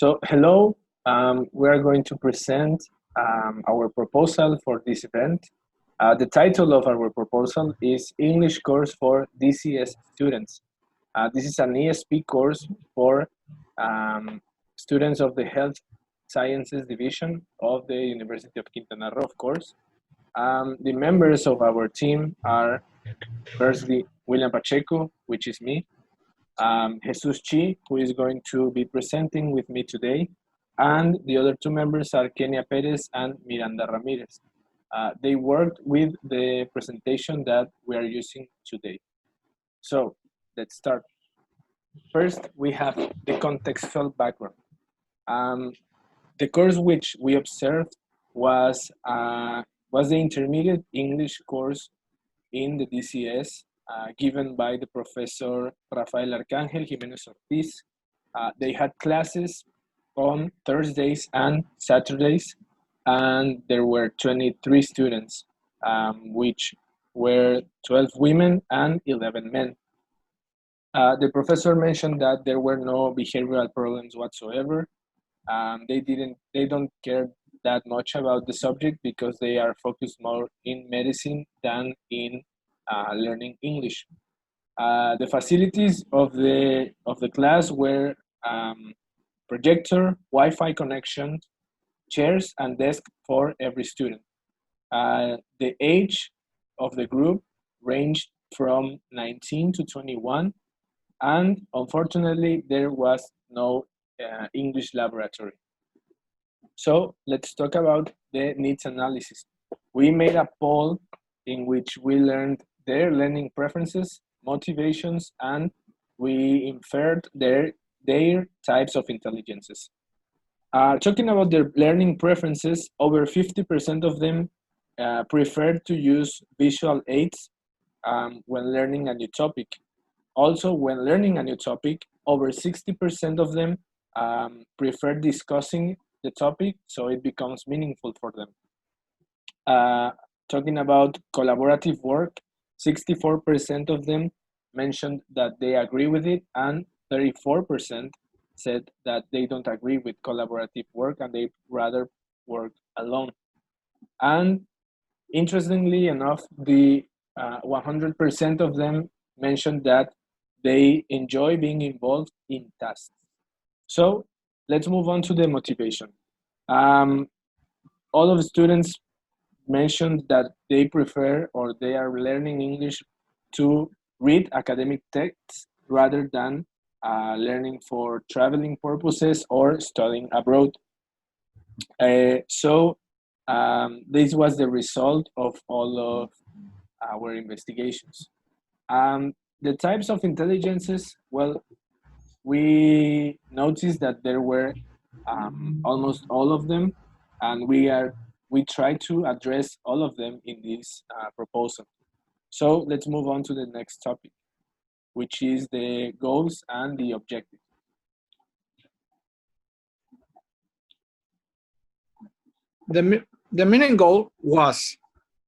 So, hello, we are going to present our proposal for this event. The title of our proposal is English Course for DCS Students. This is an ESP course for students of the Health Sciences Division of the University of Quintana Roo, of course. The members of our team are firstly William Pacheco, which is me, Jesus Chi, who is going to be presenting with me today, and the other two members are Kenia Perez and Miranda Ramirez. They worked with the presentation that we are using today. So let's start. First, we have the contextual background. The course which we observed was the intermediate English course in the DCS given by the professor Rafael Arcángel Jiménez Ortiz. They had classes on Thursdays and Saturdays, and there were 23 students, which were 12 women and 11 men. The professor mentioned that there were no behavioral problems whatsoever. They don't care that much about the subject because they are focused more in medicine than in learning English. The facilities of the class were projector, Wi-Fi connection, chairs, and desk for every student. The age of the group ranged from 19 to 21, and unfortunately, there was no English laboratory. So let's talk about the needs analysis. We made a poll in which we learned their learning preferences, motivations, and we inferred their types of intelligences. Talking about their learning preferences, over 50% of them preferred to use visual aids when learning a new topic. Also, when learning a new topic, over 60% of them prefer discussing the topic so it becomes meaningful for them. Talking about collaborative work, 64% of them mentioned that they agree with it, and 34% said that they don't agree with collaborative work and they rather work alone. And interestingly enough, the 100% of them mentioned that they enjoy being involved in tasks. So let's move on to the motivation. All of the students mentioned that they prefer or they are learning English to read academic texts rather than learning for traveling purposes or studying abroad. So this was the result of all of our investigations. The types of intelligences, well, we noticed that there were almost all of them, and we try to address all of them in this proposal. So let's move on to the next topic, which is the goals and the objectives. The main goal was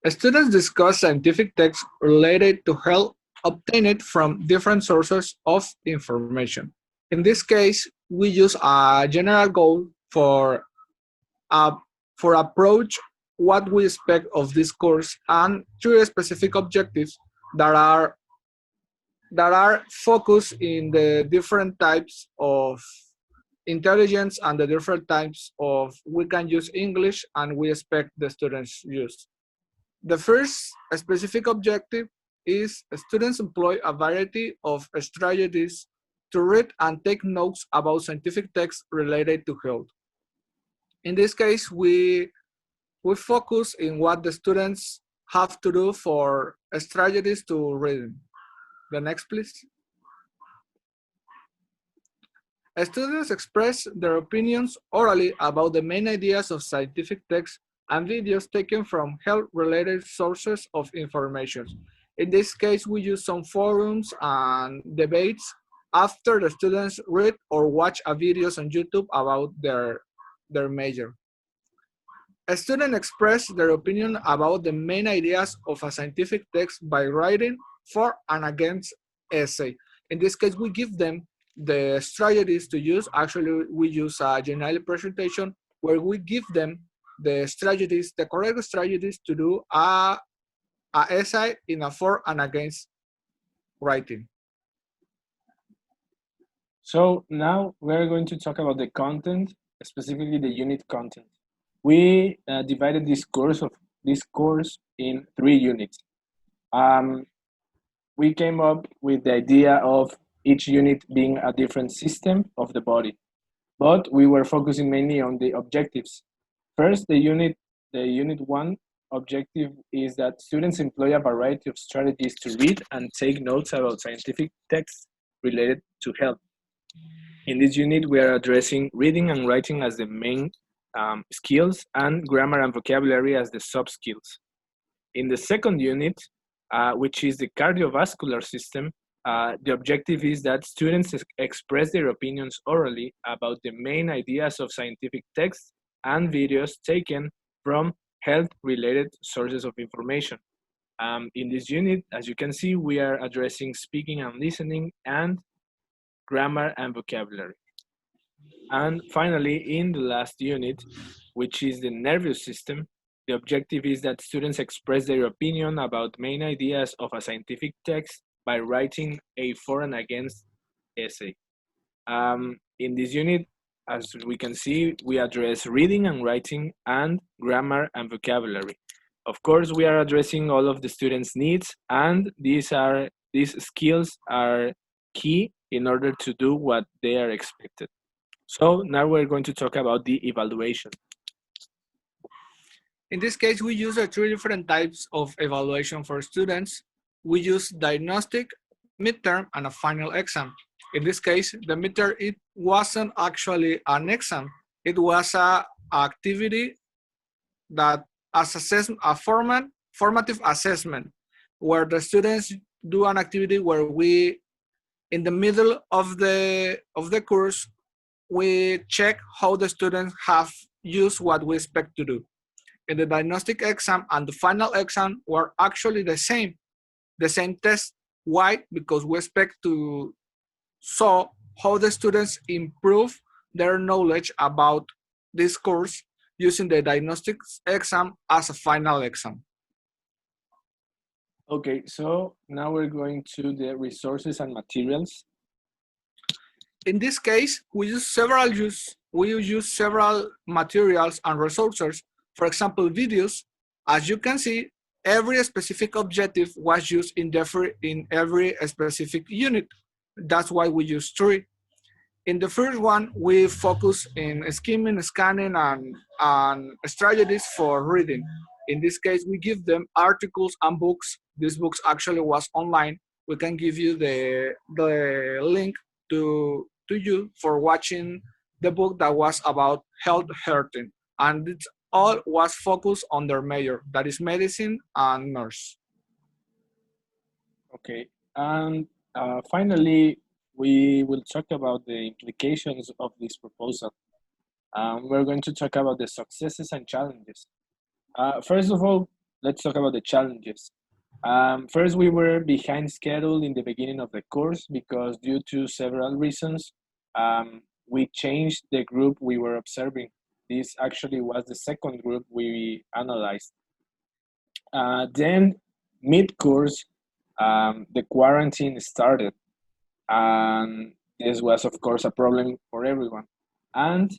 students discuss scientific texts related to health obtained from different sources of information. In this case, we use a general goal for approach what we expect of this course and three specific objectives that are focused in the different types of intelligence and the different types of we can use English and we expect the students use. The first specific objective is students employ a variety of strategies to read and take notes about scientific texts related to health. In this case, we focus in what the students have to do for strategies to reading. The next, please. Students express their opinions orally about the main ideas of scientific texts and videos taken from health-related sources of information. In this case, we use some forums and debates after the students read or watch videos on YouTube about their major. A student express their opinion about the main ideas of a scientific text by writing for and against essay. In this case, we give them the strategies to use. Actually, we use a general presentation where we give them the strategies, the correct strategies to do a essay in a for and against writing. So now we're going to talk about the content, specifically the unit content. We divided this course in 3 units. We came up with the idea of each unit being a different system of the body, but we were focusing mainly on the objectives. First, the unit one objective is that students employ a variety of strategies to read and take notes about scientific texts related to health. In this unit, we are addressing reading and writing as the main skills and grammar and vocabulary as the sub skills. In the second unit, which is the cardiovascular system, the objective is that students express their opinions orally about the main ideas of scientific texts and videos taken from health-related sources of information. In this unit, as you can see, we are addressing speaking and listening and grammar and vocabulary. And finally, in the last unit, which is the nervous system, the objective is that students express their opinion about main ideas of a scientific text by writing a for and against essay. In this unit, as we can see, we address reading and writing and grammar and vocabulary. Of course, we are addressing all of the students' needs, and these skills are key in order to do what they are expected. So now we're going to talk about the evaluation. In this case, we use 3 different types of evaluation for students. We use diagnostic, midterm, and a final exam. In this case, the midterm, it wasn't actually an exam. It was a activity that a formative assessment, where the students do an activity where we, in the middle of the course, we check how the students have used what we expect to do. In the diagnostic exam and the final exam were actually the same test. Why? Because we expect to show how the students improve their knowledge about this course using the diagnostic exam as a final exam. Okay, so now we're going to the resources and materials. In this case, we use several materials and resources. For example, videos. As you can see, every specific objective was used in every specific unit. That's why we use 3. In the first one, we focus in skimming, scanning, and strategies for reading. In this case, we give them articles and books. These books actually was online. We can give you the link to you for watching the book that was about health hurting. And it's all was focused on their major, that is medicine and nurse. Okay, and finally, we will talk about the implications of this proposal. We're going to talk about the successes and challenges. First of all, let's talk about the challenges. First, we were behind schedule in the beginning of the course because due to several reasons, we changed the group we were observing. This actually was the second group we analyzed. Then, mid-course, the quarantine started, and this was, of course, a problem for everyone. And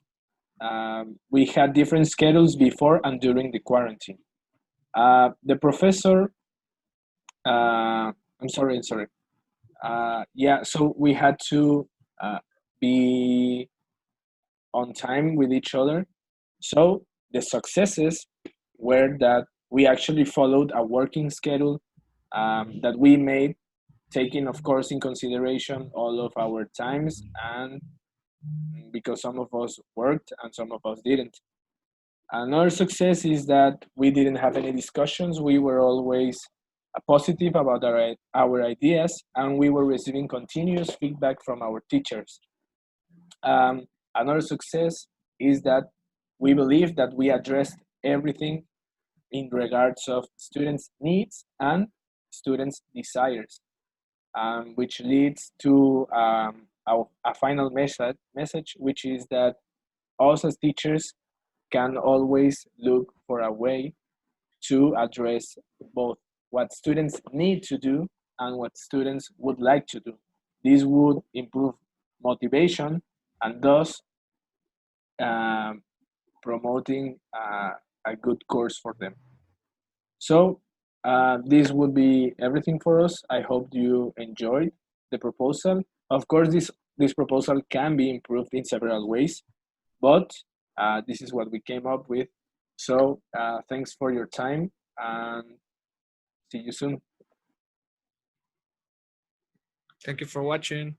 we had different schedules before and during the quarantine. The professor, I'm sorry. Yeah, so we had to be on time with each other. So the successes were that we actually followed a working schedule that we made, taking, of course, in consideration all of our times, and because some of us worked and some of us didn't. Another success is that we didn't have any discussions. We were always positive about our ideas, and we were receiving continuous feedback from our teachers. Another success is that we believe that we addressed everything in regards of students' needs and students' desires, which leads to a final message, which is that us as teachers can always look for a way to address both what students need to do and what students would like to do. This would improve motivation and thus um, promoting a good course for them. So this would be everything for us. I hope you enjoyed the proposal. Of course, this proposal can be improved in several ways, but this is what we came up with. So thanks for your time and see you soon. Thank you for watching.